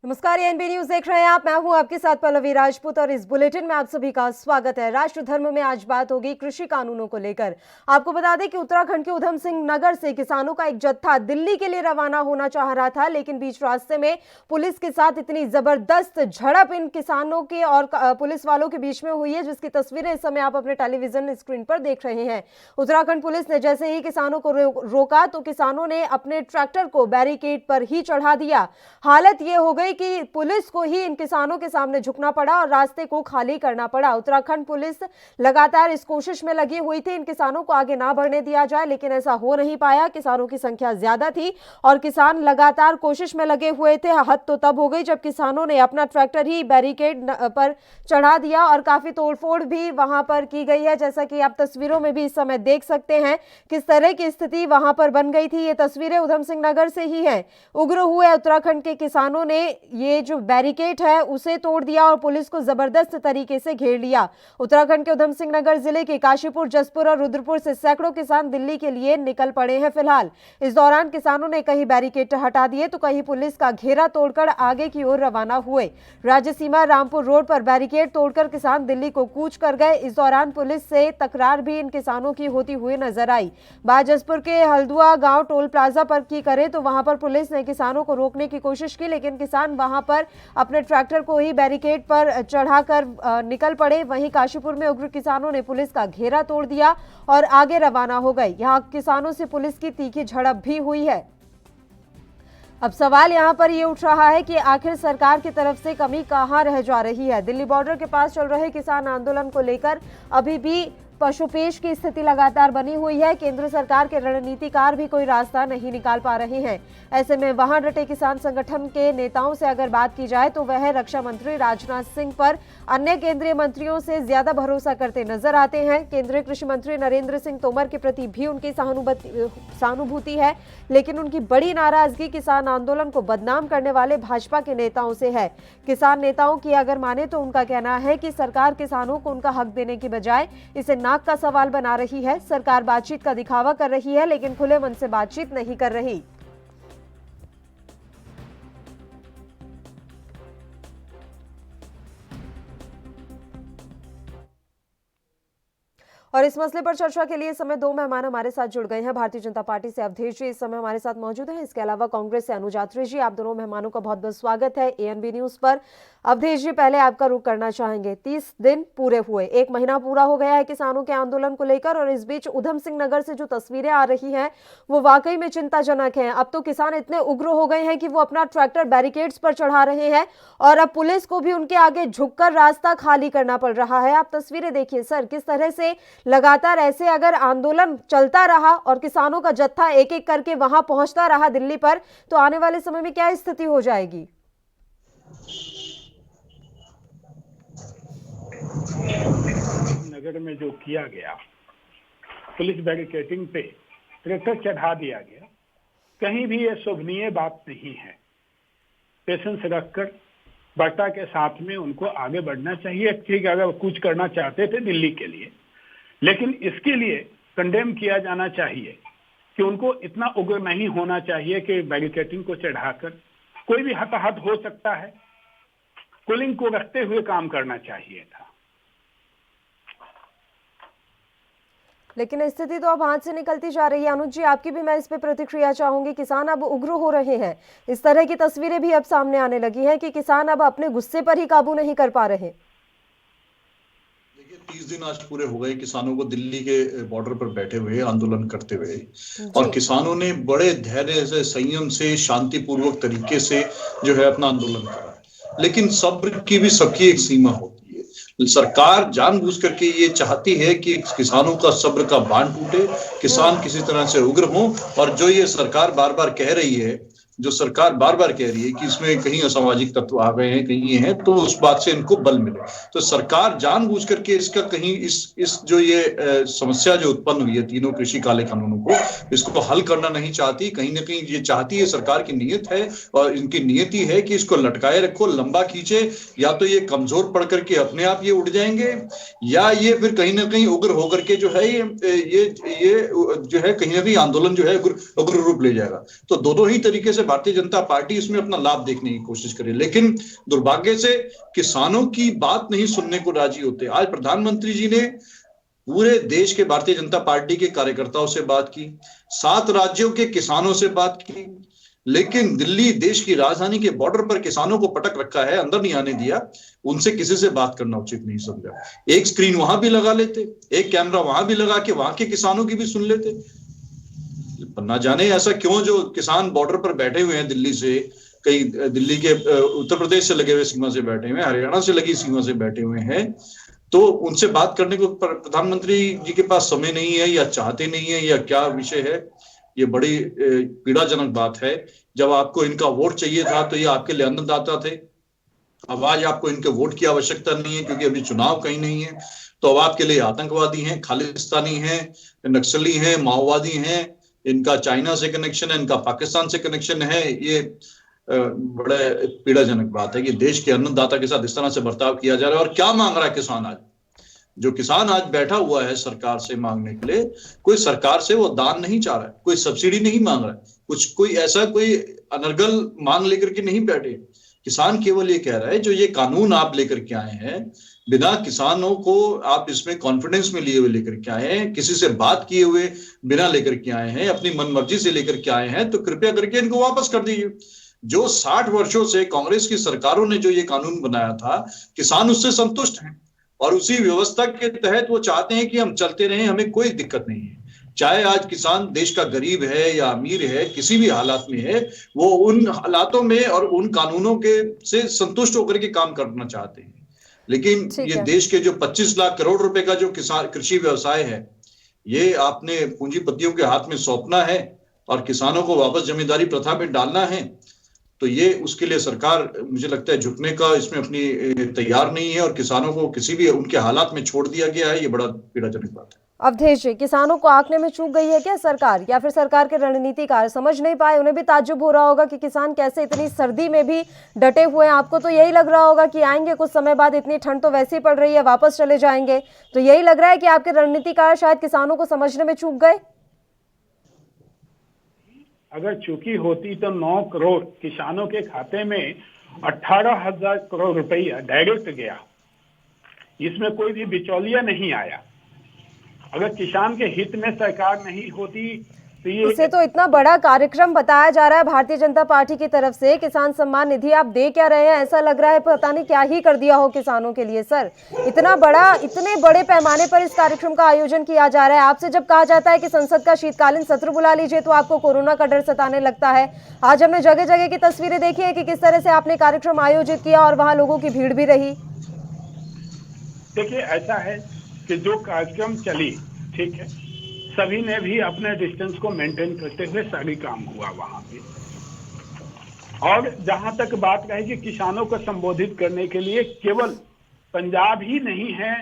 नमस्कार, ANB news देख रहे हैं आप। मैं हूं आपके साथ पल्लवी राजपूत और इस बुलेटिन में आप सभी का स्वागत है। राष्ट्र धर्म में आज बात होगी कृषि कानूनों को लेकर। आपको बता दें कि उत्तराखंड के उधम सिंह नगर से किसानों का एक जत्था दिल्ली के लिए रवाना होना चाह रहा था, लेकिन बीच रास्ते में पुलिस के साथ इतनी जबरदस्त झड़प इन किसानों के और पुलिस वालों के बीच में हुई है, जिसकी तस्वीरें इस समय आप अपने टेलीविजन स्क्रीन पर देख रहे हैं। उत्तराखंड पुलिस ने जैसे ही किसानों को रोका तो किसानों ने अपने ट्रैक्टर को बैरिकेड पर ही चढ़ा दिया। हालत यह हो गई कि पुलिस को ही इन किसानों के सामने झुकना पड़ा और रास्ते को खाली करना पड़ा। उत्तराखंड पुलिस लगातार इस कोशिश में लगी हुई थी इन किसानों को आगे ना बढ़ने दिया जाए, लेकिन ऐसा हो नहीं पाया। किसानों की संख्या ज्यादा थी और किसान लगातार कोशिश में लगे हुए थे। हद तो तब हो गई जब किसानों ने अपना ट्रैक्टर ही बैरिकेड पर चढ़ा दिया और काफी तोड़फोड़ भी वहां पर की गई है। जैसा कि आप तस्वीरों में भी इस समय देख सकते हैं किस तरह की स्थिति वहां पर बन गई थी। ये तस्वीरें उधम सिंह नगर से ही हैं। उग्र हुए उत्तराखंड के किसानों ने ये जो बैरिकेड है उसे तोड़ दिया और पुलिस को जबरदस्त तरीके से घेर लिया। उत्तराखंड के उधम सिंह नगर जिले के काशीपुर, जसपुर और रुद्रपुर से सैकड़ों किसान दिल्ली के लिए निकल पड़े हैं। फिलहाल इस दौरान किसानों ने कहीं बैरिकेड हटा दिए तो कहीं पुलिस का घेरा तोड़कर आगे की ओर रवाना हुए। राज्य सीमा रामपुर रोड पर बैरिकेड तोड़कर किसान दिल्ली को कूच कर गए। इस दौरान पुलिस से तकरार भी इन किसानों की होती हुई नजर आई। बात जसपुर के हल्दुआ गांव टोल प्लाजा पर की करें तो वहां पर पुलिस ने किसानों को रोकने की कोशिश की, लेकिन किसान वहां पर अपने ट्रैक्टर को ही बैरिकेड पर चढ़ाकर निकल पड़े। वहीं काशीपुर में उग्र किसानों ने पुलिस का घेरा तोड़ दिया और आगे रवाना हो गए। यहां किसानों से पुलिस की तीखी झड़प भी हुई है। अब सवाल यहां पर यह उठ रहा है कि आखिर सरकार की तरफ से कमी कहां रह जा रही है। दिल्ली बॉर्डर के पास चल रहे किसान आंदोलन को लेकर अभी भी पशुपेश की स्थिति लगातार बनी हुई है। केंद्र सरकार के रणनीतिकार भी कोई रास्ता नहीं निकाल पा रहे हैं। ऐसे में वहां डटे किसान संगठन के नेताओं से अगर बात की जाए तो वह रक्षा मंत्री राजनाथ सिंह पर अन्य केंद्रीय मंत्रियों से ज्यादा भरोसा करते नजर आते हैं। केंद्रीय कृषि मंत्री नरेंद्र सिंह तोमर के प्रति भी उनकी सहानुभूति है, लेकिन उनकी बड़ी नाराजगी किसान आंदोलन को बदनाम करने वाले भाजपा के नेताओं से है। किसान नेताओं की अगर माने तो उनका कहना है कि सरकार किसानों को उनका हक देने की बजाय इसे नाक का सवाल बना रही है। सरकार बातचीत का दिखावा कर रही है, लेकिन खुले मन से बातचीत नहीं कर रही। और इस मसले पर चर्चा के लिए इस समय दो मेहमान हमारे साथ जुड़ गए हैं। भारतीय जनता पार्टी से अवधेश जी इस समय हमारे साथ मौजूद हैं। इसके अलावा कांग्रेस से अनुज यात्री जी। आप दोनों मेहमानों का बहुत बहुत स्वागत है एएनबी न्यूज पर। अवधेश जी, पहले आपका रुख करना चाहेंगे। 30 दिन पूरे हुए, एक महीना पूरा हो गया है किसानों के आंदोलन को लेकर, और इस बीच उधम सिंह नगर से जो तस्वीरें आ रही हैं वो वाकई में चिंताजनक हैं। अब तो किसान इतने उग्र हो गए हैं कि वो अपना ट्रैक्टर बैरिकेड्स पर चढ़ा रहे हैं और अब पुलिस को भी उनके आगे झुककर रास्ता खाली करना पड़ रहा है। आप तस्वीरें देखिए सर, किस तरह से लगातार ऐसे अगर आंदोलन चलता रहा और किसानों का जत्था एक एक करके वहां पहुंचता रहा दिल्ली पर, तो आने वाले समय में क्या स्थिति हो जाएगी? नगर में जो किया गया, पुलिस बैरिकेडिंग पे ट्रैक्टर चढ़ा दिया गया, कहीं भी ये शोभनीय बात नहीं है। पेशेंस रखकर बर्ता के साथ में उनको आगे बढ़ना चाहिए। ठीक, अगर कुछ करना चाहते थे दिल्ली के लिए, लेकिन इसके लिए कंडेम किया जाना चाहिए कि उनको इतना उग्र नहीं होना चाहिए कि बैरिकेडिंग को चढ़ाकर कोई भी हताहत हो सकता है। कूलिंग को रखते हुए काम करना चाहिए था। लेकिन स्थिति तो अब हाथ से निकलती जा रही है। अनुज जी, आपकी भी मैं इस पे प्रतिक्रिया चाहूंगी। किसान अब उग्र हो रहे हैं, इस तरह की तस्वीरें भी अब सामने आने लगी हैं कि किसान अब अपने गुस्से पर ही काबू नहीं कर पा रहे। देखिए, 30 दिन आज पूरे हो गए किसानों को दिल्ली के बॉर्डर पर बैठे हुए आंदोलन करते हुए, और किसानों ने बड़े धैर्य से, संयम से, शांतिपूर्वक तरीके से जो है अपना आंदोलन करा। लेकिन सब्र की भी सबकी एक सीमा होती है। सरकार जानबूझ करके ये चाहती है कि किसानों का सब्र का बांध टूटे, किसान किसी तरह से उग्र हो, और जो ये सरकार बार बार कह रही है कि इसमें कहीं असामाजिक तत्व आ गए हैं, कहीं ये हैं, तो उस बात से इनको बल मिले। तो सरकार जानबूझ करके इसका कहीं इस जो ये समस्या जो उत्पन्न हुई है तीनों कृषि काले कानूनों को, इसको हल करना नहीं चाहती। कहीं ना कहीं ये चाहती है, सरकार की नीयत है और इनकी नीयति है कि इसको लटकाए रखो, लंबा खींचे। या तो ये कमजोर पड़ करके अपने आप ये उठ जाएंगे, या ये फिर कहीं ना कहीं उग्र होकर के जो है ये जो है कहीं ना कहीं आंदोलन जो है उग्र रूप ले जाएगा। तो दोनों ही तरीके से से भारतीय जनता पार्टी इसमें अपना लाभ देखने की कोशिश करे, लेकिन दुर्भाग्य से किसानों की बात नहीं सुनने को राजी होते। आज प्रधानमंत्री जी ने पूरे देश के भारतीय जनता पार्टी के कार्यकर्ताओं से बात की, 7 राज्यों के किसानों से बात की, लेकिन दिल्ली देश की राजधानी के बॉर्डर पर किसानों को पटक रखा है, अंदर नहीं आने दिया। उनसे किसी से बात करना उचित नहीं समझा। एक स्क्रीन वहां भी लगा लेते, एक कैमरा वहां भी लगा के वहां के किसानों की भी सुन लेते। ना जाने ऐसा क्यों, जो किसान बॉर्डर पर बैठे हुए हैं दिल्ली से, कई दिल्ली के उत्तर प्रदेश से लगे हुए सीमा से बैठे हुए हैं, हरियाणा से लगी सीमा से बैठे हुए हैं, तो उनसे बात करने को प्रधानमंत्री जी के पास समय नहीं है, या चाहते नहीं है, या क्या विषय है। ये बड़ी पीड़ाजनक बात है। जब आपको इनका वोट चाहिए था तो ये आपके लिए अन्नदाता थे। अब आज आपको इनके वोट की आवश्यकता नहीं है क्योंकि अभी चुनाव कहीं नहीं है, तो अब आपके लिए आतंकवादी हैं, खालिस्तानी हैं, नक्सली हैं, माओवादी हैं, इनका चाइना से कनेक्शन है, इनका पाकिस्तान से कनेक्शन है। ये बड़े पीड़ाजनक बात है कि देश के अन्नदाता के साथ इस तरह से बर्ताव किया जा रहा है। और क्या मांग रहा है किसान आज? जो किसान आज बैठा हुआ है सरकार से मांगने के लिए, कोई सरकार से वो दान नहीं चाह रहा है, कोई सब्सिडी नहीं मांग रहा है, कोई ऐसा कोई अनर्गल मांग लेकर के नहीं बैठे। किसान केवल ये कह रहा है, जो ये कानून आप लेकर के आए हैं, बिना किसानों को आप इसमें कॉन्फिडेंस में लिए हुए लेकर के आए हैं, किसी से बात किए हुए बिना लेकर के आए हैं, अपनी मनमर्जी से लेकर के आए हैं, तो कृपया करके इनको वापस कर दीजिए। जो 60 वर्षों से कांग्रेस की सरकारों ने जो ये कानून बनाया था, किसान उससे संतुष्ट हैं और उसी व्यवस्था के तहत वो चाहते हैं कि हम चलते रहें, हमें कोई दिक्कत नहीं है। चाहे आज किसान देश का गरीब है या अमीर है, किसी भी हालात में है, वो उन हालातों में और उन कानूनों के से संतुष्ट होकर के काम करना चाहते हैं। लेकिन ये देश के जो 25 लाख करोड़ रुपए का जो किसान कृषि व्यवसाय है, ये आपने पूंजीपतियों के हाथ में सौंपना है और किसानों को वापस जमींदारी प्रथा में डालना है, तो ये उसके लिए सरकार मुझे लगता है झुकने का इसमें अपनी तैयार नहीं है, और किसानों को किसी भी उनके हालात में छोड़ दिया गया है। ये बड़ा पीड़ाजनक बात है। अवधेश जी, किसानों को आंकने में चूक गई है क्या सरकार, या फिर सरकार के रणनीतिकार समझ नहीं पाए? उन्हें भी ताज्जुब हो रहा होगा कि किसान कैसे इतनी सर्दी में भी डटे हुए हैं। आपको तो यही लग रहा होगा कि आएंगे कुछ समय बाद, इतनी ठंड तो वैसे ही पड़ रही है, वापस चले जाएंगे। तो यही लग रहा है कि आपके रणनीतिकार शायद किसानों को समझने में चूक गए। अगर चूकी होती तो 9 करोड़ किसानों के खाते में 18,000 करोड़ रुपया डायरेक्ट गया, इसमें कोई भी बिचौलिया नहीं आया। अगर किसान के हित में सरकार नहीं होती तो ये इसे तो इतना बड़ा कार्यक्रम बताया जा रहा है भारतीय जनता पार्टी की तरफ से, किसान सम्मान निधि आप दे क्या रहे हैं? ऐसा लग रहा है पता नहीं क्या ही कर दिया हो किसानों के लिए। सर, इतना बड़ा, इतने बड़े पैमाने पर इस कार्यक्रम का आयोजन किया जा रहा है। आपसे जब कहा जाता है कि संसद का शीतकालीन सत्र बुला लीजिए तो आपको कोरोना का डर सताने लगता है। आज हमने जगह जगह की तस्वीरें देखी है कि किस तरह से आपने कार्यक्रम आयोजित किया और वहां लोगों की भीड़ भी रही। देखिए, ऐसा है कि जो कार्यक्रम चली, ठीक है, सभी ने भी अपने डिस्टेंस को मेंटेन करते हुए सारी काम हुआ वहां पे। और जहां तक बात रहेगी किसानों को संबोधित करने के लिए, केवल पंजाब ही नहीं है,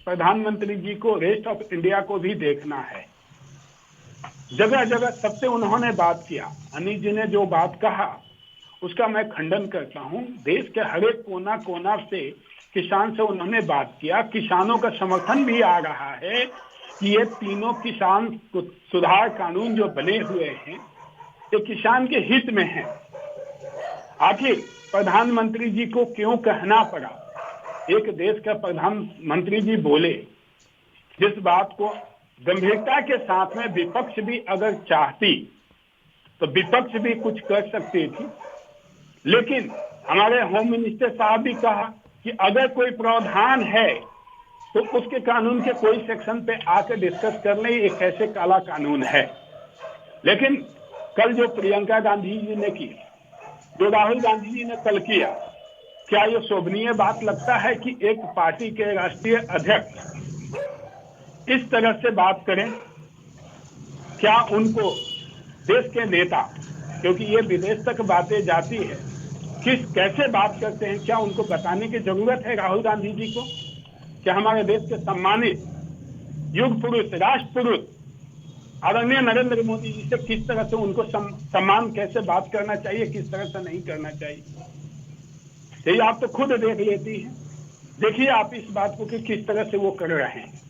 प्रधानमंत्री जी को रेस्ट ऑफ इंडिया को भी देखना है। जगह जगह सबसे उन्होंने बात किया। अनिल जी ने जो बात कहा उसका मैं खंडन करता हूं। देश के हर एक कोना कोना से किसान से उन्होंने बात किया। किसानों का समर्थन भी आ रहा है कि ये तीनों किसान सुधार कानून जो बने हुए हैं ये किसान के हित में हैं। आखिर प्रधानमंत्री जी को क्यों कहना पड़ा? एक देश का प्रधानमंत्री जी बोले, जिस बात को गंभीरता के साथ में विपक्ष भी अगर चाहती तो विपक्ष भी कुछ कर सकती थी, लेकिन हमारे होम मिनिस्टर साहब भी कहा कि अगर कोई प्रावधान है तो उसके कानून के कोई सेक्शन पे आकर डिस्कस कर ले, ये कैसे काला कानून है। लेकिन कल जो प्रियंका गांधी जी ने की, जो राहुल गांधी जी ने कल किया, क्या ये शोभनीय बात लगता है कि एक पार्टी के राष्ट्रीय अध्यक्ष इस तरह से बात करें? क्या उनको देश के नेता, क्योंकि ये विदेश तक बातें जाती है, कैसे बात करते हैं, क्या उनको बताने की जरूरत है राहुल गांधी जी को? कि हमारे देश के सम्मानित युग पुरुष, राष्ट्र पुरुष आदरणीय नरेंद्र मोदी जी से किस तरह से उनको सम्मान कैसे बात करना चाहिए, किस तरह से नहीं करना चाहिए, यही आप तो खुद देख लेती हैं। देखिए आप इस बात को कि किस तरह से वो कर रहे हैं।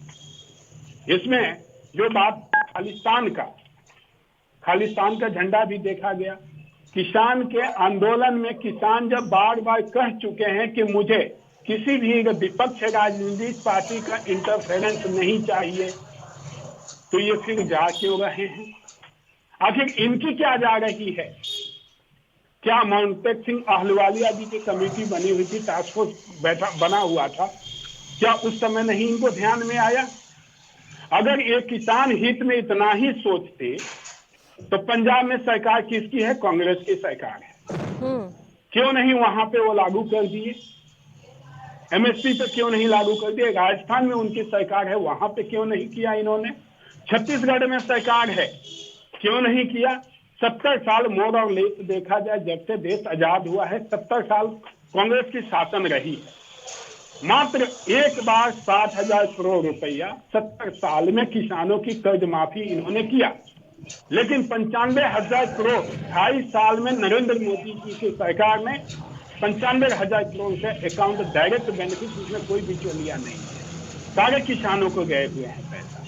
इसमें जो बात खालिस्तान का झंडा भी देखा गया, किसान के आंदोलन में किसान जब बार बार कह चुके हैं कि मुझे किसी भी विपक्ष राजनीतिक पार्टी का इंटरफेरेंस नहीं चाहिए, तो ये फिर जा क्यों रहे हैं? आखिर इनकी क्या जा रही है? क्या मोहनतेज सिंह अहलुवालिया जी की कमेटी बनी हुई थी, टास्क फोर्स बना हुआ था, क्या उस समय नहीं इनको ध्यान में आया? अगर ये किसान हित में इतना ही सोचते तो पंजाब में सरकार किसकी है? कांग्रेस की सरकार है। क्यों नहीं वहां पे वो लागू कर दिए? एमएसपी पे क्यों नहीं लागू कर दिए? राजस्थान में उनकी सरकार है, वहां पे क्यों नहीं किया इन्होंने? छत्तीसगढ़ में सरकार है, क्यों नहीं किया? 70 साल मोर और लेस देखा जाए, जब से देश आजाद हुआ है 70 साल कांग्रेस की शासन रही है। मात्र एक बार 60,000 करोड़ रुपया 70 साल में किसानों की कर्ज माफी इन्होंने किया, लेकिन 95,000 करोड़ 28 साल में नरेंद्र मोदी जी की सरकार ने 95,000 करोड़ से अकाउंट डायरेक्ट बेनिफिट, उसमें कोई बिचौलिया नहीं है, सारे किसानों को गए हुए हैं पैसा।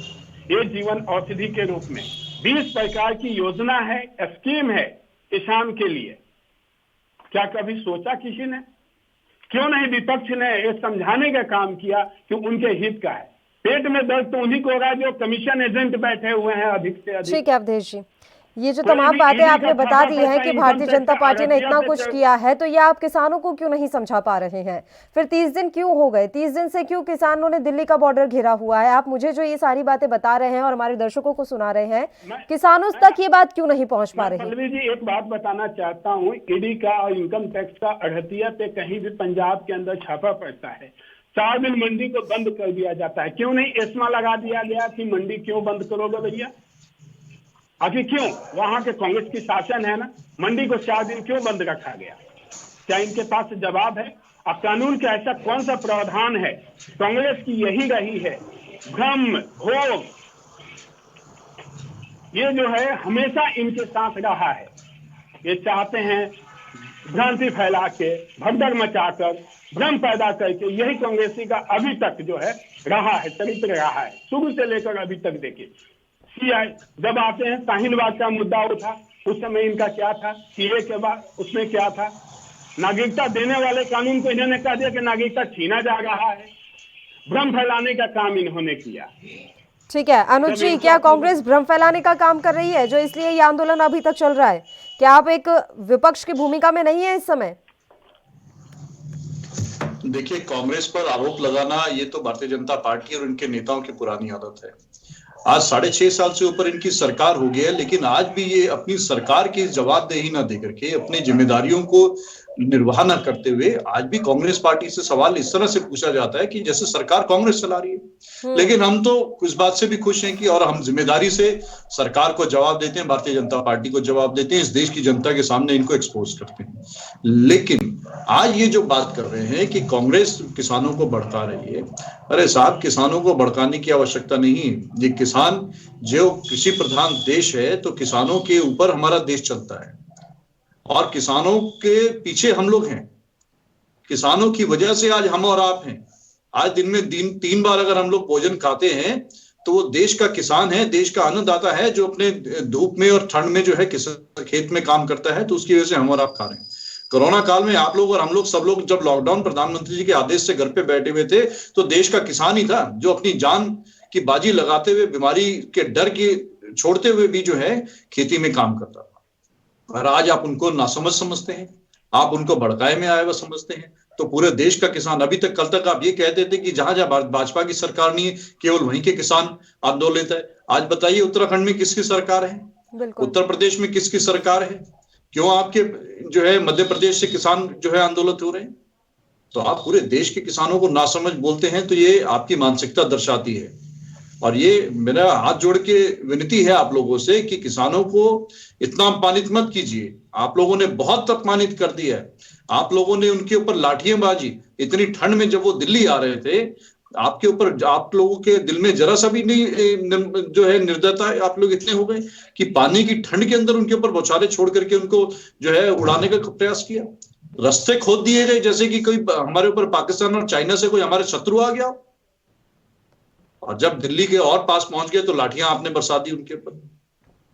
ये जीवन औषधि के रूप में 20 प्रकार की योजना है, स्कीम है किसान के लिए। क्या कभी सोचा किसी ने? क्यों नहीं विपक्ष ने ये समझाने का काम किया कि उनके हित का है? पेट में दर्द तो उन्हीं को हो रहा है जो कमीशन एजेंट बैठे हुए हैं अधिक से अधिक। ठीक है अवधेश जी, ये जो तमाम बातें आपने बता दी हैं कि भारतीय जनता पार्टी ने इतना कुछ किया है, तो ये आप किसानों को क्यों नहीं समझा पा रहे हैं? फिर 30 दिन क्यों हो गए? 30 दिन से क्यों किसानों ने दिल्ली का बॉर्डर घेरा हुआ है? आप मुझे जो ये सारी बातें बता रहे हैं और हमारे दर्शकों को सुना रहे हैं, किसानों तक ये बात क्यों नहीं पहुंच पा रही? पल्लवी जी, एक बात बताना चाहता हूँ, ईडी का और इनकम टैक्स का अड़तिया पे कहीं भी पंजाब के अंदर छापा पड़ता है, 4 दिन मंडी को बंद कर दिया जाता है। क्यों नहीं एस्मा लगा दिया गया कि मंडी क्यों बंद करोगे भैया? आखिर क्यों? वहां के कांग्रेस की शासन है ना, मंडी को 4 दिन क्यों बंद रखा गया? क्या इनके पास जवाब है? अब कानून का ऐसा कौन सा प्रावधान है? कांग्रेस की यही रही है, भ्रम भोग, ये जो है हमेशा इनके साथ रहा है। ये चाहते हैं भ्रांति फैला के, भगदड़ मचाकर, भ्रम पैदा करके, यही कांग्रेसी का अभी तक जो है रहा है, चरित्र रहा है, शुरू से लेकर अभी तक। देखिए सीआई जब आते हैं, शाहीनबाग का मुद्दा उठा, उस समय इनका क्या था? सीए के बाद उसमें क्या था? नागरिकता देने वाले कानून को इन्होंने कह दिया कि नागरिकता छीना जा रहा है। भ्रम फैलाने का काम इन्होंने किया। ठीक है अनुज जी, क्या कांग्रेस भ्रम फैलाने का काम कर रही है जो इसलिए ये आंदोलन अभी तक चल रहा है? क्या आप एक विपक्ष की भूमिका में नहीं है इस समय? देखिए, कांग्रेस पर आरोप लगाना ये तो भारतीय जनता पार्टी और उनके नेताओं की पुरानी आदत है। आज 6.5 साल से ऊपर इनकी सरकार हो गई है, लेकिन आज भी ये अपनी सरकार की जवाबदेही ना देकर के, अपनी जिम्मेदारियों को निर्वाह न करते हुए, आज भी कांग्रेस पार्टी से सवाल इस तरह से पूछा जाता है कि जैसे सरकार कांग्रेस चला रही है। लेकिन हम तो इस बात से भी खुश हैं कि और हम जिम्मेदारी से सरकार को जवाब देते हैं, भारतीय जनता पार्टी को जवाब देते हैं, इस देश की जनता के सामने इनको एक्सपोज करते हैं। लेकिन आज ये जो बात कर रहे हैं कि कांग्रेस किसानों को भड़का रही है, अरे साहब, किसानों को भड़काने की आवश्यकता नहीं। ये किसान जो कृषि प्रधान देश है, तो किसानों के ऊपर हमारा देश चलता है और किसानों के पीछे हम लोग हैं। किसानों की वजह से आज हम और आप हैं। आज दिन में 3 बार अगर हम लोग भोजन खाते हैं तो वो देश का किसान है, देश का अन्नदाता है, जो अपने धूप में और ठंड में जो है खेत में काम करता है, तो उसकी वजह से हम और आप खा रहे हैं। कोरोना काल में आप लोग और हम लोग सब लोग जब लॉकडाउन प्रधानमंत्री जी के आदेश से घर पे बैठे हुए थे, तो देश का किसान ही था जो अपनी जान की बाजी लगाते हुए, बीमारी के डर के छोड़ते हुए भी जो है खेती में काम करता था। और आज आप उनको नासमझ समझते हैं, आप उनको भड़काए में आए हुए समझते हैं। तो पूरे देश का किसान, अभी तक कल तक आप ये कहते थे कि जहां जहां भाजपा की सरकार नहीं है केवल वहीं के किसान आंदोलित है। आज बताइए उत्तराखंड में किसकी सरकार है? उत्तर प्रदेश में किसकी सरकार है? क्यों आपके जो है मध्य प्रदेश से किसान जो है आंदोलित हो रहे हैं? तो आप पूरे देश के किसानों को नासमझ बोलते हैं, तो ये आपकी मानसिकता दर्शाती है। और ये मेरा हाथ जोड़ के विनती है आप लोगों से कि किसानों को इतना अपमानित मत कीजिए। आप लोगों ने बहुत अपमानित कर दिया है। आप लोगों ने उनके ऊपर लाठियां बाजी, इतनी ठंड में जब वो दिल्ली आ रहे थे, आपके ऊपर, आप लोगों के दिल में जरा सा भी नहीं जो है निर्दयता, आप लोग इतने हो गए कि पानी की ठंड के अंदर उनके ऊपर बौछारें छोड़ करके उनको जो है उड़ाने का प्रयास किया। रास्ते खोद दिए गए जैसे कि कोई हमारे ऊपर पाकिस्तान और चाइना से कोई हमारे शत्रु आ गया। और जब दिल्ली के और पास पहुंच गए तो लाठियां आपने बरसा दी उनके ऊपर,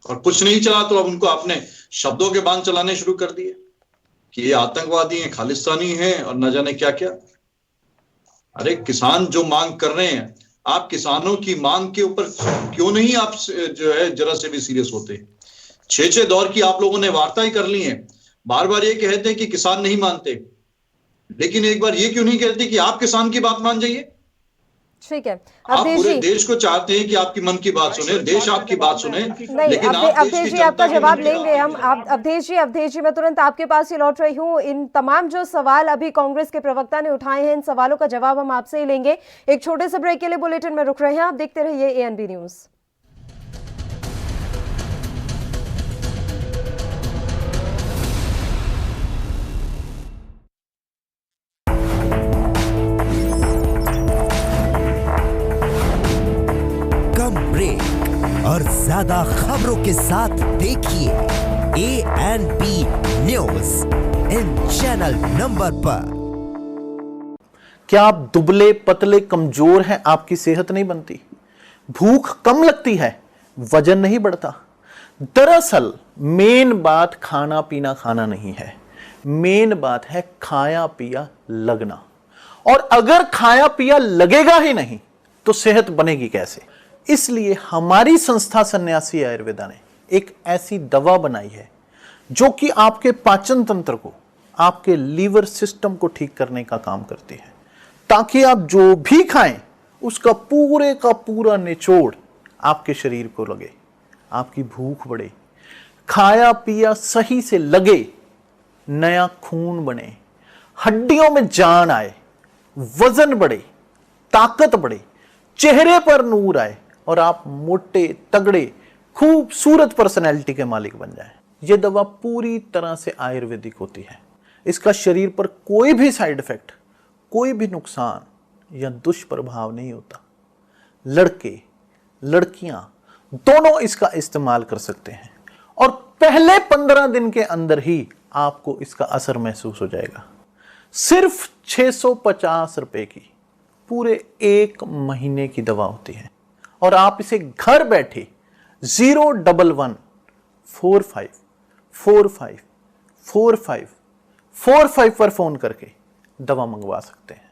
और कुछ नहीं चला तो अब उनको आपने शब्दों के बाण चलाने शुरू कर दिए कि ये आतंकवादी हैं, खालिस्तानी हैं और न जाने क्या क्या। अरे किसान जो मांग कर रहे हैं, आप किसानों की मांग के ऊपर क्यों नहीं आप जो है जरा से भी सीरियस होते? 6 दौर की आप लोगों ने वार्ता ही कर ली है, बार बार ये कहते हैं कि किसान नहीं मानते, लेकिन एक बार ये क्यों नहीं कहते कि आप किसान की बात मान जाइए? ठीक है आप अवधेश पूरे जी। देश को चाहते हैं कि आपकी मन की बात सुने, देश आपकी बात सुने, नहीं लेकिन आप देश अवधेश की जी आपका जनता की जवाब मन की लेंगे बात हम। नहीं सुनते। अवधेश जी मैं तुरंत आपके पास ही लौट रही हूँ। इन तमाम जो सवाल अभी कांग्रेस के प्रवक्ता ने उठाए हैं, इन सवालों का जवाब हम आपसे ही लेंगे। एक छोटे से ब्रेक के लिए बुलेटिन में रुक रहे हैं, आप देखते रहिए एएनबी न्यूज। कम ब्रेक और ज्यादा खबरों के साथ देखिए ANB news in channel number पर। क्या आप दुबले पतले कमजोर हैं? आपकी सेहत नहीं बनती, भूख कम लगती है, वजन नहीं बढ़ता? दरअसल मेन बात खाना पीना खाना नहीं है, मेन बात है खाया पिया लगना। और अगर खाया पिया लगेगा ही नहीं तो सेहत बनेगी कैसे? इसलिए हमारी संस्था सन्यासी आयुर्वेदा ने एक ऐसी दवा बनाई है जो कि आपके पाचन तंत्र को, आपके लीवर सिस्टम को ठीक करने का काम करती है, ताकि आप जो भी खाएं उसका पूरे का पूरा निचोड़ आपके शरीर को लगे, आपकी भूख बढ़े, खाया पिया सही से लगे, नया खून बने, हड्डियों में जान आए, वजन बढ़े, ताकत बढ़े, चेहरे पर नूर आए और आप मोटे तगड़े खूबसूरत पर्सनैलिटी के मालिक बन जाएं। यह दवा पूरी तरह से आयुर्वेदिक होती है। इसका शरीर पर कोई भी साइड इफेक्ट, कोई भी नुकसान या दुष्प्रभाव नहीं होता। लड़के लड़कियां दोनों इसका इस्तेमाल कर सकते हैं और पहले 15 दिन के अंदर ही आपको इसका असर महसूस हो जाएगा। सिर्फ 650 रुपए की पूरे 1 महीने की दवा होती है और आप इसे घर बैठे 01145454545 पर फोन करके दवा मंगवा सकते हैं।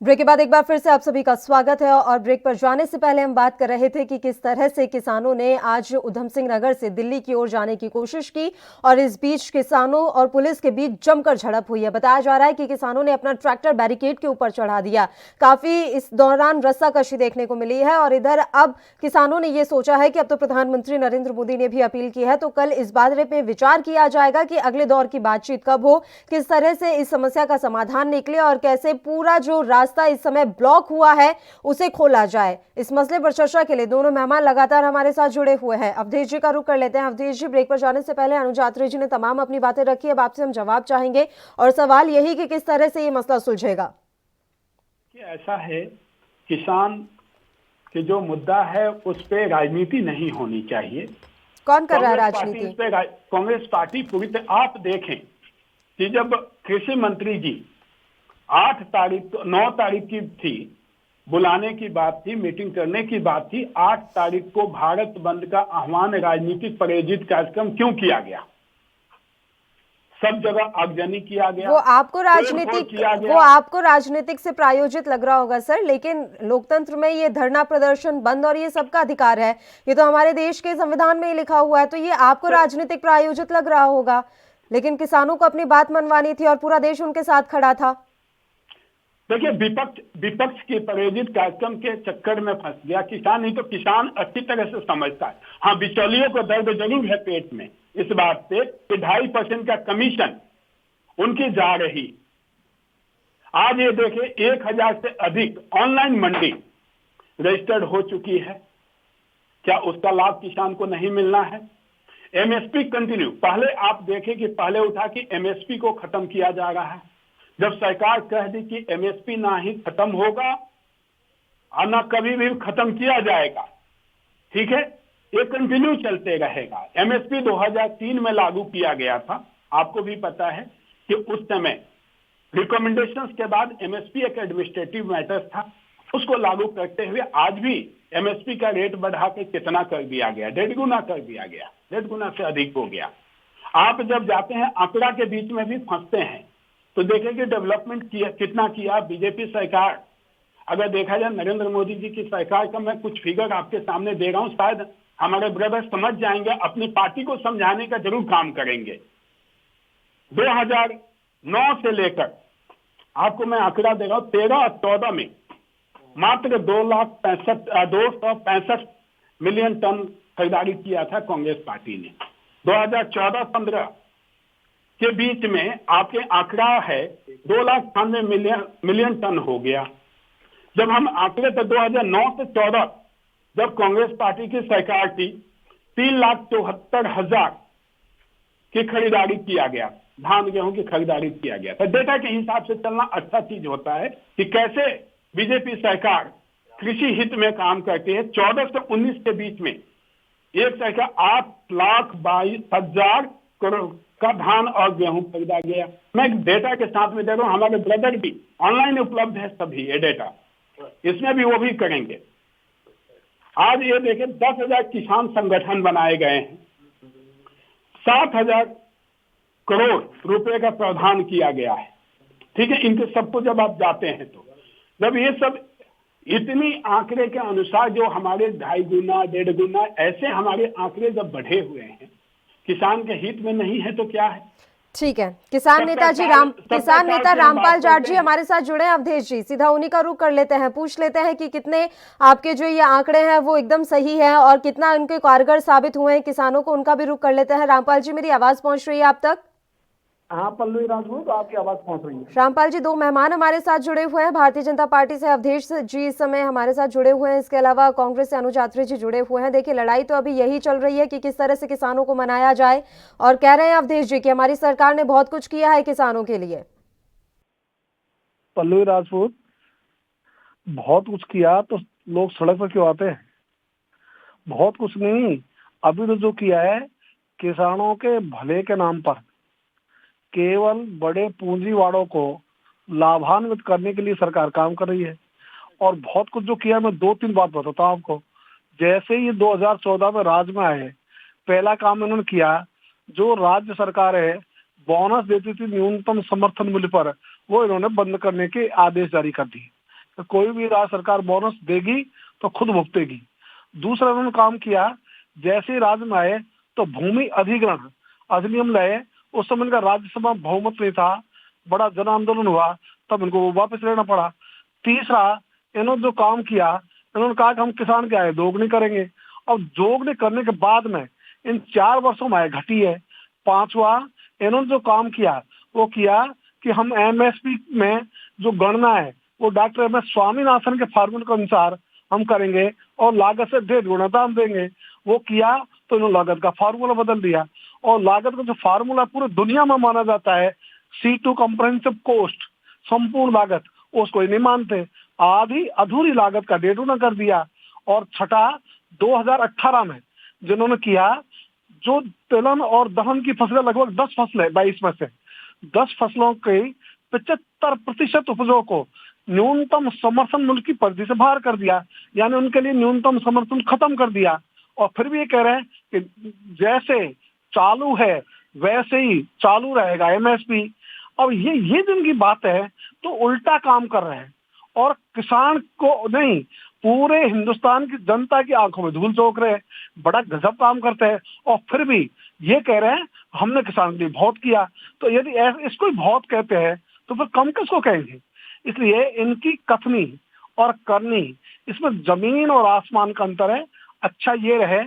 ब्रेक के बाद एक बार फिर से आप सभी का स्वागत है। और ब्रेक पर जाने से पहले हम बात कर रहे थे कि किस तरह से किसानों ने आज उधम सिंह नगर से दिल्ली की ओर जाने की कोशिश की और इस बीच किसानों और पुलिस के बीच जमकर झड़प हुई है। बताया जा रहा है कि किसानों ने अपना ट्रैक्टर बैरिकेड के ऊपर चढ़ा दिया। काफी इस दौरान रस्साकशी देखने को मिली है और इधर अब किसानों ने यह सोचा है कि अब तो प्रधानमंत्री नरेंद्र मोदी ने भी अपील की है, तो कल इस बारे में विचार किया जाएगा कि अगले दौर की बातचीत कब हो, किस तरह से इस समस्या का समाधान निकले और कैसे पूरा जो रास्ता इस समय ब्लॉक हुआ है उसे खोला जाए। इस मसले पर चर्चा के लिए दोनों मेहमान लगातार हमारे साथ जुड़े हुए हैं। अवधेश जी का रुख कर लेते हैं। अवधेश जी, ब्रेक पर जाने से पहले अनुजात्री जी ने तमाम अपनी बातें रखी, अब आपसे हम जवाब चाहेंगे और सवाल यही कि किस तरह से ये मसला सुलझेगा। ऐसा है, किसान के जो मुद्दा है उस पे राजनीति नहीं होनी चाहिए। कौन कर रहा है राजनीति? कांग्रेस पार्टी पूरी तरह, आप देखें कि जब कृषि मंत्री जी 9 तारीख की थी, बुलाने की बात थी, मीटिंग करने की बात थी, 8 तारीख को भारत बंद का आह्वान राजनीतिक प्रायोजित कार्यक्रम क्यों किया गया? सब जगह आगजनी किया गया। वो आपको राजनीतिक से प्रायोजित लग रहा होगा सर, लेकिन लोकतंत्र में ये धरना प्रदर्शन बंद और ये सबका अधिकार है, ये तो हमारे देश के संविधान में ही लिखा हुआ है, तो ये आपको राजनीतिक प्रायोजित लग रहा होगा, लेकिन किसानों को अपनी बात मनवानी थी और पूरा देश उनके साथ खड़ा था। देखिए, विपक्ष के प्रायोजित कार्यक्रम के चक्कर में फंस गया किसान। नहीं तो किसान अच्छी तरह से समझता है। हाँ, बिचौलियों को दर्द जरूर है पेट में इस बात से कि 2.5% का कमीशन उनकी जा रही। आज ये देखिए, 1000 से अधिक ऑनलाइन मंडी रजिस्टर्ड हो चुकी है। क्या उसका लाभ किसान को नहीं मिलना है? MSP continue. पहले आप देखें कि पहले उठा कि एमएसपी को खत्म किया जा रहा है। जब सरकार कह दी कि एमएसपी ना ही खत्म होगा और ना कभी भी खत्म किया जाएगा, ठीक है, ये कंटिन्यू चलते रहेगा। एमएसपी 2003 में लागू किया गया था, आपको भी पता है कि उस समय रिकमेंडेशंस के बाद एमएसपी एक एडमिनिस्ट्रेटिव मैटर्स था, उसको लागू करते हुए आज भी एमएसपी का रेट बढ़ा के कितना कर दिया गया, 1.5 गुना कर दिया गया, 1.5 गुना से अधिक हो गया। आप जब जाते हैं आंकड़ा के बीच में भी फंसते हैं तो देखें कि डेवलपमेंट कितना किया बीजेपी सरकार। अगर देखा जाए नरेंद्र मोदी जी की सरकार का मैं कुछ फिगर आपके सामने दे रहा हूं, शायद हमारे ब्रदर समझ जाएंगे, अपनी पार्टी को समझाने का जरूर काम करेंगे। 2009 से लेकर आपको मैं आंकड़ा दे रहा हूं, 13 और 14 में मात्र 265 मिलियन टन खरीदारी किया था कांग्रेस पार्टी ने। 2014-15 के बीच में आपके आंकड़ा है 2,98 मिलियन टन हो गया। जब हम आंकड़े थे 2009 से 14 जब कांग्रेस पार्टी की सरकार थी, 3,74,000 की खरीदारी किया गया, धान गेहूं की खरीदारी किया गया था। डेटा के हिसाब से चलना अच्छा चीज होता है कि कैसे बीजेपी सरकार कृषि हित में काम करती है। 14 से 19 के बीच में एक सरकार 8,22,000 करोड़ का धान और गेहूं खरीदा गया। मैं डेटा के साथ में दे रहा हूं, हमारे ब्रदर भी ऑनलाइन उपलब्ध है सभी ये डेटा, इसमें भी वो भी करेंगे। आज ये देखें 10,000 किसान संगठन बनाए गए हैं, 7,000 करोड़ रुपए का प्रावधान किया गया है। ठीक है, इनके सबको जब आप जाते हैं तो जब ये सब इतनी आंकड़े के अनुसार जो हमारे 2.5 गुना 1.5 गुना ऐसे हमारे आंकड़े जब बढ़े हुए हैं, किसान के हित में नहीं है तो क्या है। ठीक है, किसान नेता रामपाल जाट जी हमारे साथ जुड़े हैं। अवधेश जी, सीधा उन्हीं का रुख कर लेते हैं, पूछ लेते हैं कि कितने आपके जो ये आंकड़े हैं वो एकदम सही है और कितना उनके कारगर साबित हुए हैं किसानों को, उनका भी रुख कर लेते हैं। रामपाल जी, मेरी आवाज पहुंच रही है आप तक? हाँ पल्लवी राजपूत, आपकी आवाज पहुंच रही है। रामपाल जी, 2 मेहमान हमारे साथ जुड़े हुए हैं। भारतीय जनता पार्टी से अवधेश जी इस समय हमारे साथ जुड़े हुए हैं, इसके अलावा कांग्रेस से अनुज यात्री जी जुड़े हुए हैं। देखिए, लड़ाई तो अभी यही चल रही है कि किस तरह से किसानों को मनाया जाए, और कह रहे हैं अवधेश जी कि हमारी सरकार ने बहुत कुछ किया है किसानों के लिए। पल्लवी राजपूत, बहुत कुछ किया तो लोग सड़क पर क्यों आते हैं? बहुत कुछ नहीं, अभी तो जो किया है किसानों के भले के नाम पर केवल बड़े पूंजीवाड़ों को लाभान्वित करने के लिए सरकार काम कर रही है। और बहुत कुछ जो किया, मैं 2-3 बात बताता हूँ आपको। जैसे ही 2014 में राज में आए, पहला काम इन्होंने किया, जो राज्य सरकार है बोनस देती थी न्यूनतम समर्थन मूल्य पर, वो इन्होंने बंद करने के आदेश जारी कर दिए। तो कोई भी राज्य सरकार बोनस देगी तो खुद भुगतेगी। दूसरा इन्होंने काम किया, जैसे ही राज्य में आए तो भूमि अधिग्रहण अधिनियम लाए। उस समय इनका राज्यसभा बहुमत नहीं था, बड़ा जन आंदोलन हुआ, तब इनको वो वापस लेना पड़ा। तीसरा, इन्होंने जो काम किया, इन्होंने कहा कि हम किसान के आय दोगुनी करेंगे, और दोगुनी करने के बाद में इन 4 वर्षों में आय घटी है। 5वां, इन्होंने जो काम किया वो किया कि हम एमएसपी में जो गणना है वो डॉक्टर एम एस स्वामीनाथन के फार्मूले के अनुसार हम करेंगे और लागत से 1.5 गुना दाम देंगे। वो किया तो इन्होंने लागत का फार्मूला बदल दिया, और लागत का जो फार्मूला पूरे दुनिया में माना जाता है C2 कॉम्प्रिहेंसिव कॉस्ट, संपूर्ण लागत, उसको नहीं मानते। आधी अधूरी लागत का 1.5 गुना कर दिया। और छठा, 2018 में जिन्होंने किया, जो तिलहन और दलहन की फसलें लगभग 10 फसलें 22 में से 10 फसलों के 75% उपजों को न्यूनतम समर्थन मूल्य की परिधि से बाहर कर दिया, यानी उनके लिए न्यूनतम समर्थन खत्म कर दिया। और फिर भी ये कह रहे हैं कि जैसे चालू है वैसे ही चालू रहेगा एमएसपी। अब ये जिनकी बात है तो उल्टा काम कर रहे हैं, और किसान को नहीं, पूरे हिंदुस्तान की जनता की आंखों में धूल झोंक रहे हैं, बड़ा गजब काम करते हैं। और फिर भी ये कह रहे हैं हमने किसान के लिए बहुत किया। तो यदि इसको ही बहुत कहते हैं तो फिर कम किसको कहेंगे? इसलिए इनकी कथनी और करनी, इसमें जमीन और आसमान का अंतर है। अच्छा ये रहे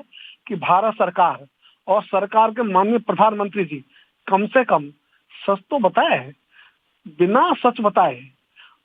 कि भारत सरकार और सरकार के माननीय प्रधानमंत्री जी कम से कम सच तो बताए, बिना सच बताए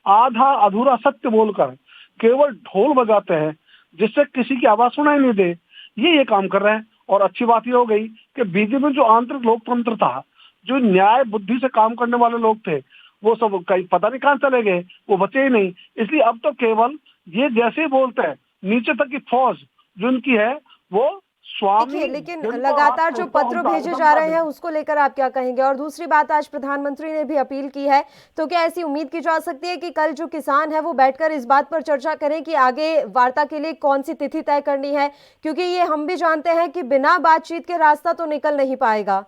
आधा अधूरा सत्य बोलकर केवल ढोल बजाते हैं जिससे किसी की आवाज सुनाई नहीं दे, ये काम कर रहे हैं। और अच्छी बात ये हो गई कि बीजेपी में जो आंतरिक लोकतंत्र था, जो न्याय बुद्धि से काम करने वाले लोग थे, वो सब कहीं पता नहीं कहां चले गए, वो बचे ही नहीं। इसलिए अब तो केवल ये जैसे ही बोलते हैं, नीचे तक की फौज जो इनकी है वो देखिए, लेकिन लगातार जो पत्र भेजे जा रहे हैं उसको लेकर आप क्या कहेंगे? और दूसरी बात, आज प्रधानमंत्री ने भी अपील की है, तो क्या ऐसी उम्मीद की जा सकती है कि कल जो किसान है वो बैठकर इस बात पर चर्चा करें कि आगे वार्ता के लिए कौन सी तिथि तय करनी है? क्योंकि ये हम भी जानते हैं कि बिना बातचीत के रास्ता तो निकल नहीं पाएगा।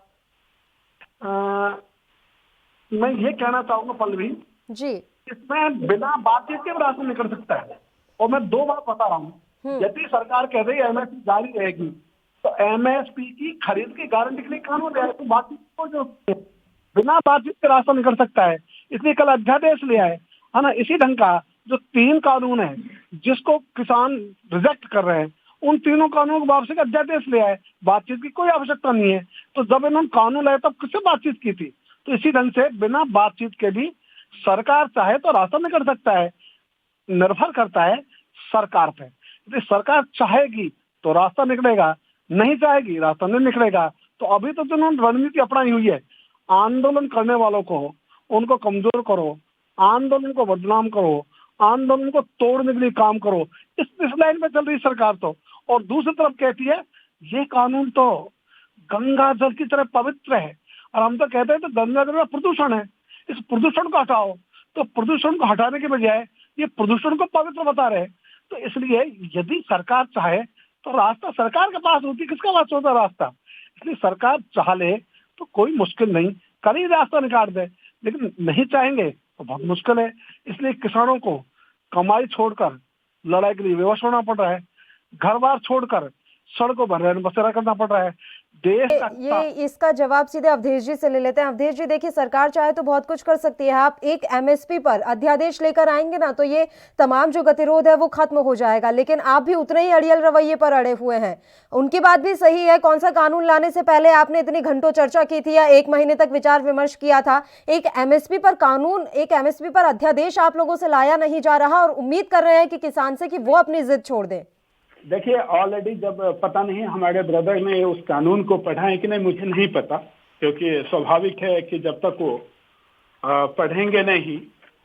मैं ये कहना चाहूंगा पल्लवी जी, इसमें बिना बातचीत के रास्ता निकल सकता है। और मैं दो बात बता रहा हूँ, यदि सरकार कह रही है एमएसपी जारी रहेगी तो एमएसपी की खरीद की गारंटी के लिए कानून है, तो बातचीत को जो बिना बातचीत के रास्ता निकल सकता है। इसलिए कल अध्यादेश लिया है ना, इसी ढंग का जो 3 कानून है जिसको किसान रिजेक्ट कर रहे हैं, उन तीनों कानूनों को वापसी का अध्यादेश लिया है। बातचीत की कोई आवश्यकता नहीं है। तो जब इन्होंने कानून लाया तब किससे बातचीत की थी? तो इसी ढंग से बिना बातचीत के भी सरकार चाहे तो रास्ता निकल सकता है। निर्भर करता है सरकार पे। यदि सरकार चाहेगी तो रास्ता निकलेगा, नहीं चाहेगी रास्ता नहीं निकलेगा। तो अभी तो जिन्होंने रणनीति अपनाई हुई है, आंदोलन करने वालों को उनको कमजोर करो, आंदोलन को बदनाम करो, आंदोलन को तोड़ने के लिए काम करो, इस लाइन पे चल रही सरकार तो। और दूसरी तरफ कहती है ये कानून तो गंगा जल की तरह पवित्र है, और हम तो कहते हैं तो गंगा जल में प्रदूषण है, इस प्रदूषण को हटाओ। तो प्रदूषण को हटाने के बजाय ये प्रदूषण को पवित्र बता रहे हैं। तो इसलिए यदि सरकार चाहे तो रास्ता सरकार के पास होती, किसके पास होता रास्ता? इसलिए सरकार चाह ले तो कोई मुश्किल नहीं, कल ही रास्ता निकाल दे, लेकिन नहीं चाहेंगे तो बहुत मुश्किल है। इसलिए किसानों को कमाई छोड़कर लड़ाई के लिए विवश होना पड़ रहा है, घर बार छोड़कर सड़कों पर रहन बसेरा करना पड़ रहा है। देश का ये इसका जवाब सीधे अवधेश जी से ले लेते हैं। अवधेश जी, देखिए, सरकार चाहे तो बहुत कुछ कर सकती है। आप एक एमएसपी पर अध्यादेश लेकर आएंगे ना, तो ये तमाम जो गतिरोध है वो खत्म हो जाएगा। लेकिन आप भी उतने ही अड़ियल रवैये पर अड़े हुए हैं। उनकी बात भी सही है। कौन सा कानून लाने से पहले आपने इतनी घंटों चर्चा की थी या 1 महीने तक विचार विमर्श किया था? एक एमएसपी पर कानून, एक एमएसपी पर अध्यादेश आप लोगों से लाया नहीं जा रहा, और उम्मीद कर रहे हैं कि किसान से कि वो अपनी जिद छोड़ दें। देखिए, ऑलरेडी जब पता नहीं हमारे ब्रदर ने उस कानून को पढ़ा है कि नहीं मुझे नहीं पता, क्योंकि स्वाभाविक है कि जब तक वो पढ़ेंगे नहीं।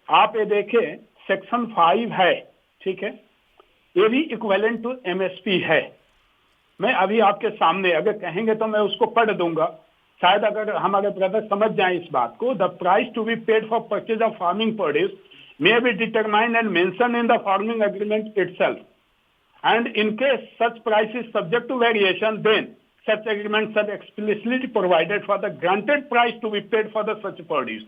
आप ये देखें, सेक्शन 5 है, ठीक है, ये भी इक्विवेलेंट टू एमएसपी है। मैं अभी आपके सामने अगर कहेंगे तो मैं उसको पढ़ दूंगा, शायद अगर हमारे ब्रदर समझ जाए इस बात को। The price to be paid for purchase of farming produce may be determined and mention in the farming agreement itself, and in case such price is subject to variation, then such agreements are explicitly provided for the granted price to be paid for the such produce.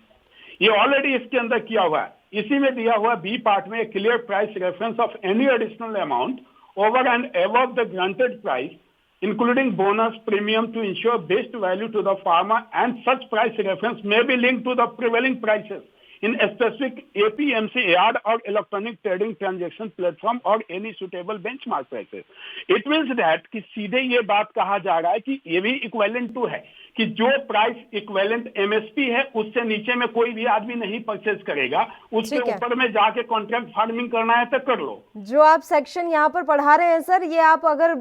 ये already इसके अंदर किया हुआ है। इसी में दिया हुआ बी पार्ट में clear price reference of any additional amount over and above the granted price including bonus premium to ensure best value to the farmer, and such price reference may be linked to the prevailing prices in a specific APMC yard or electronic trading transaction platform or any suitable benchmark prices. It means that कि सीधे ये बात कहा जा रहा है कि ये भी इक्विवेलेंट टू है कि जो प्राइस इक्विवेलेंट एमएसपी है उससे नीचे में कोई भी आदमी नहीं परचेज करेगा, उसके ऊपर में जाके कॉन्ट्रैक्ट फार्मिंग करना है तो कर लो। जो आप सेक्शन यहाँ पर पढ़ा रहे हैं सर, ये आप अगर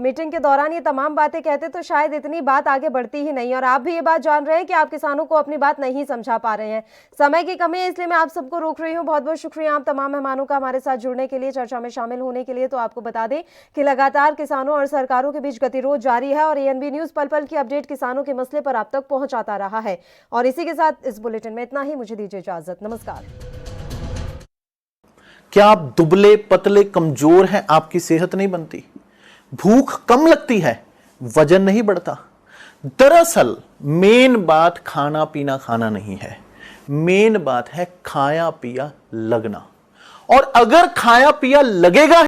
मीटिंग के दौरान ये तमाम बातें कहते तो शायद इतनी बात आगे बढ़ती ही नहीं, और आप भी ये बात जान रहे हैं कि आप किसानों को अपनी बात नहीं समझा पा रहे हैं। समय की कमी है इसलिए मैं आप सबको रोक रही हूँ। बहुत बहुत शुक्रिया आप तमाम मेहमानों का हमारे साथ जुड़ने के लिए, चर्चा में शामिल होने के लिए। तो आपको बता दें कि लगातार किसानों और सरकारों के बीच गतिरोध जारी है, और एएनबी न्यूज पल पल की अपडेट किसानों के मसले पर आप तक पहुंचाता रहा है। और इसी के साथ इस बुलेटिन में इतना ही। मुझे दीजिए इजाजत, नमस्कार। क्या आप दुबले पतले कमजोर हैं, आपकी सेहत नहीं बनती, भूख कम लगती है, वजन नहीं बढ़ता? दरअसल मेन बात खाना पीना खाना नहीं है, मेन बात है खाया पिया लगना। और अगर खाया पिया लगेगा